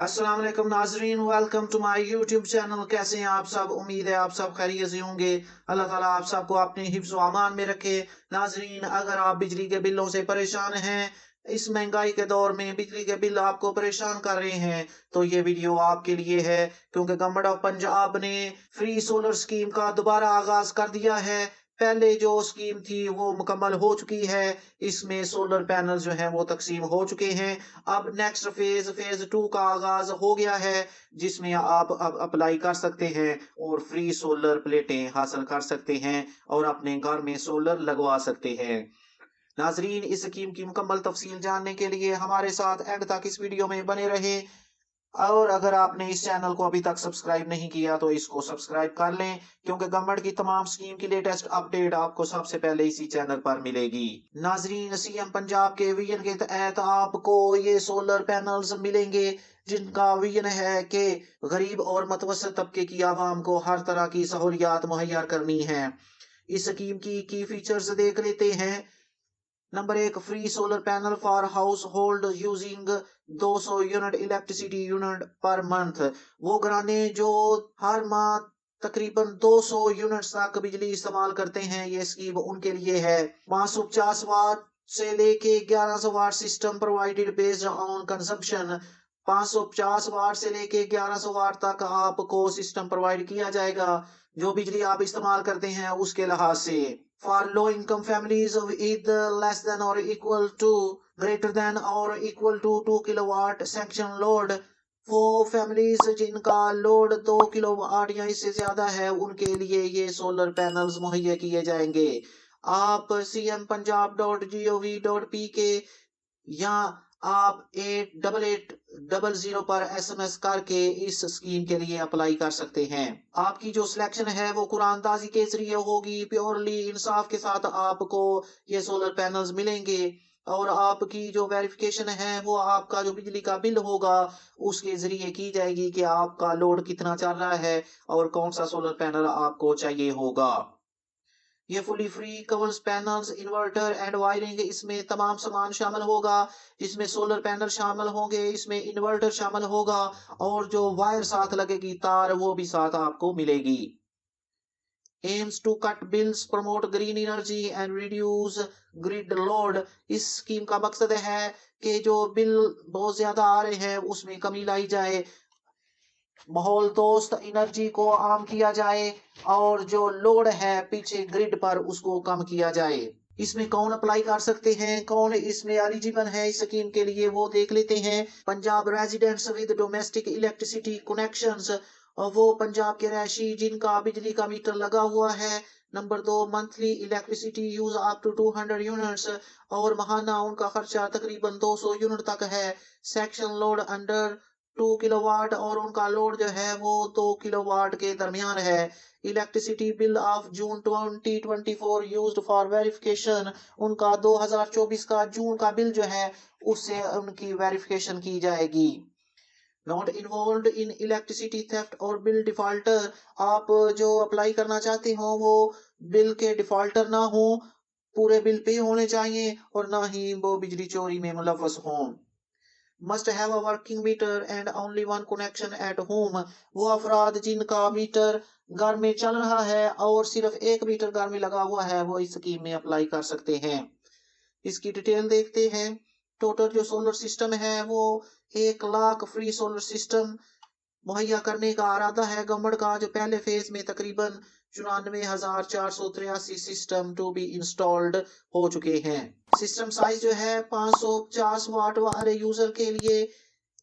अस्सलाम वालेकुम नाजरीन, welcome to my YouTube channel. कैसे हैं आप सब? उम्मीद है आप सब खैरियत से होंगे। अल्लाह ताला आप सबको अपने हिफ्ज़ व अमान में रखे। नाजरीन, अगर आप बिजली के बिलों से परेशान हैं, इस महंगाई के दौर में बिजली के बिल आपको परेशान कर रहे हैं, तो ये वीडियो आपके लिए है। क्योंकि गवर्नमेंट ऑफ पंजाब ने फ्री सोलर स्कीम का दोबारा आगाज कर दिया है। पहले जो स्कीम थी वो मुकम्मल हो चुकी है। इसमें सोलर पैनल जो है वो तकसीम हो चुके हैं। अब नेक्स्ट फेज 2 का आगाज हो गया है, जिसमें आप अब अप्लाई कर सकते हैं और फ्री सोलर प्लेटें हासिल कर सकते हैं और अपने घर में सोलर लगवा सकते हैं। नाजरीन, इस स्कीम की मुकम्मल तफसील जानने के लिए हमारे साथ एंड तक इस वीडियो में बने रहे। और अगर आपने इस चैनल को अभी तक सब्सक्राइब नहीं किया तो इसको सब्सक्राइब कर लें, क्योंकि गवर्नमेंट की तमाम स्कीम की लेटेस्ट अपडेट आपको सबसे पहले इसी चैनल पर मिलेगी। नाजरीन, सीएम पंजाब के विजन के तहत आपको ये सोलर पैनल्स मिलेंगे, जिनका विजन है कि गरीब और मुतवस्सित तबके की आवाम को हर तरह की सहूलियात मुहैया करनी है। इस स्कीम की फीचर्स देख लेते हैं। Number 1, free solar panel for house hold using 200 unit electricity unit per month. वो घराने जो हर माह तकरीबन 200 यूनिट्स तक बिजली इस्तेमाल करते हैं, ये स्कीम उनके लिए है। 550 वाट से लेके 1100 watt system provided based on consumption. 550 watt से लेके 1100 वाट तक आपको सिस्टम प्रोवाइड किया जाएगा, जो बिजली आप इस्तेमाल करते हैं उसके लिहाज से। For low income families with less than or equal to greater than or equal to 2 kilowatt sanction load, वो फैमिलीज जिनका लोड 2 किलोवाट या इससे ज्यादा है, उनके लिए ये सोलर पैनल्स मुहैया किए जाएंगे। आप cmpunjab.gov.pk या आप 8880 पर एसएमएस करके इस स्कीम के लिए अप्लाई कर सकते हैं। आपकी जो सिलेक्शन है वो कुरानदाजी के जरिए होगी। प्योरली इंसाफ के साथ आपको ये सोलर पैनल्स मिलेंगे और आपकी जो वेरिफिकेशन है वो आपका जो बिजली का बिल होगा उसके जरिए की जाएगी कि आपका लोड कितना चल रहा है और कौन सा सोलर पैनल आपको चाहिए होगा। ये fully free covers panels, inverter and wiring, इसमें तमाम सामान शामिल होगा। इसमें सोलर पैनल शामिल होंगे, इसमें इन्वर्टर शामिल होगा और जो वायर साथ लगेगी तार वो भी साथ आपको मिलेगी। Aims to cut bills, promote green energy and reduce grid load. इस स्कीम का मकसद है कि जो बिल बहुत ज्यादा आ रहे हैं उसमें कमी लाई जाए, माहौल दोस्त एनर्जी को आम किया जाए और जो लोड है पीछे ग्रिड पर उसको कम किया जाए। इसमें कौन अप्लाई कर सकते हैं, कौन इसमें एलिजिबल है इस स्कीम के लिए, वो देख लेते हैं। Punjab residents with domestic electricity connections, और वो पंजाब के रहायशी जिनका बिजली का मीटर लगा हुआ है। Number 2, monthly electricity use up to 200 units, और महाना उनका खर्चा तकरीबन 200 यूनिट तक है। सेक्शन लोड अंडर 2 किलोवाट, और उनका लोड जो है वो 2 किलोवाट के दरमियान है। Electricity bill of June 2024 used for verification, उनका 2024 का जून का बिल जो है उससे उनकी वेरिफिकेशन की जाएगी। Not involve in electricity theft और बिल डिफॉल्टर, आप जो अप्लाई करना चाहते हो वो बिल के डिफॉल्टर ना हो, पूरे बिल पे होने चाहिए और ना ही वो बिजली चोरी में मुलव्वस हों। Must have a working meter and only one connection at home, वो अफराद जिनका मीटर घर में चल रहा है और सिर्फ एक मीटर घर में लगा हुआ है, वो इस स्कीम में अप्लाई कर सकते हैं। इसकी डिटेल देखते हैं। टोटल जो सोलर सिस्टम है वो 1 लाख फ्री सोलर सिस्टम मुहैया करने का इरादा है गवर्नमेंट का, जो पहले फेज में तकरीबन 94,483 सिस्टम टू बी इंस्टॉल्ड हो चुके हैं। सिस्टम साइज जो है 550 वाट वाले यूजर के लिए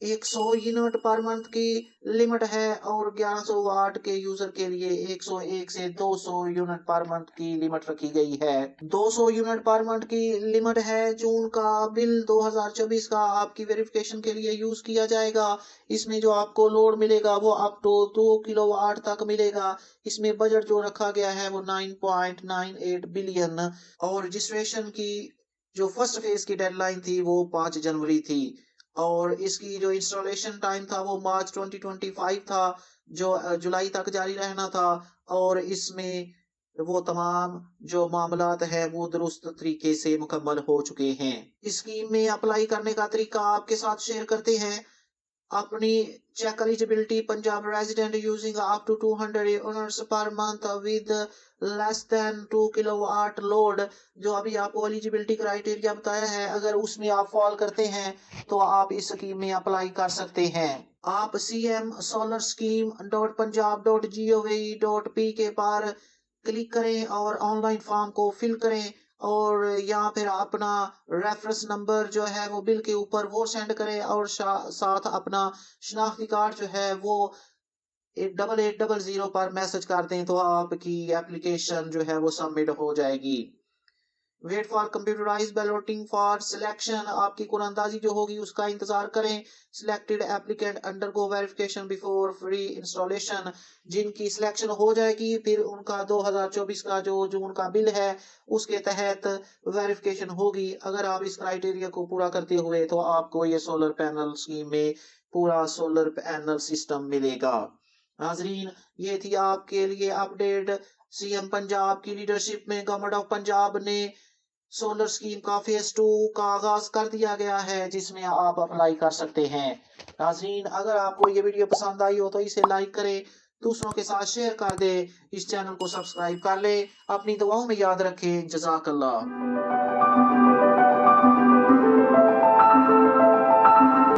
100 यूनिट पर मंथ की लिमिट है और 1100 वाट के यूजर के लिए 101 से 200 यूनिट पर मंथ की लिमिट रखी गई है। 200 यूनिट पर मंथ की लिमिट है। जून का बिल 2024 का आपकी वेरिफिकेशन के लिए यूज किया जाएगा। इसमें जो आपको लोड मिलेगा वो अप टू 2 किलोवाट तक मिलेगा। इसमें बजट जो रखा गया है वो 9.98 बिलियन, और रजिस्ट्रेशन की जो फर्स्ट फेज की डेडलाइन थी वो 5 जनवरी थी और इसकी जो इंस्टॉलेशन टाइम था वो मार्च 2025 था, जो जुलाई तक जारी रहना था। और इसमें वो तमाम जो मामलात है वो दुरुस्त तरीके से मुकम्मल हो चुके हैं। इस स्कीम में अप्लाई करने का तरीका आपके साथ शेयर करते हैं। अपनी check eligibility Punjab resident using up to 200 units per month with less than 2 kilowatt load। जो अभी आपको एलिजिबिलिटी क्राइटेरिया बताया है, अगर उसमें आप फॉल करते हैं तो आप इस स्कीम में अप्लाई कर सकते हैं। आप cmsolarscheme.punjab.gov.pk पर क्लिक करें और ऑनलाइन फॉर्म को फिल करें और यहाँ फिर अपना रेफरेंस नंबर जो है वो बिल के ऊपर वो सेंड करें और साथ अपना शनाख्ती कार्ड जो है वो 8800 पर मैसेज कर दें तो आपकी एप्लीकेशन जो है वो सबमिट हो जाएगी। Wait for computerise balloting for selection. आपकी कुरानंदाजी जो होगी उसका इंतजार करें। Selected applicant undergo verification before free installation. जिनकी सिलेक्शन हो जाएगी फिर उनका 2024 का जो जून का बिल है उसके तहत वेरिफिकेशन होगी। अगर आप इस क्राइटेरिया को पूरा करते हुए तो आपको ये सोलर पैनल स्कीम में पूरा सोलर पैनल सिस्टम मिलेगा। नाजरीन, ये थी आपके लिए अपडेट। सीएम पंजाब की लीडरशिप में गवर्नमेंट ऑफ पंजाब ने सोलर स्कीम का फेज 2 का आगाज कर दिया गया है जिसमें आप अप्लाई कर सकते हैं। नाजरीन, अगर आपको ये वीडियो पसंद आई हो तो इसे लाइक करें, दूसरों के साथ शेयर कर दे, इस चैनल को सब्सक्राइब कर ले। अपनी दुआओं में याद रखें। जज़ाकल्लाह।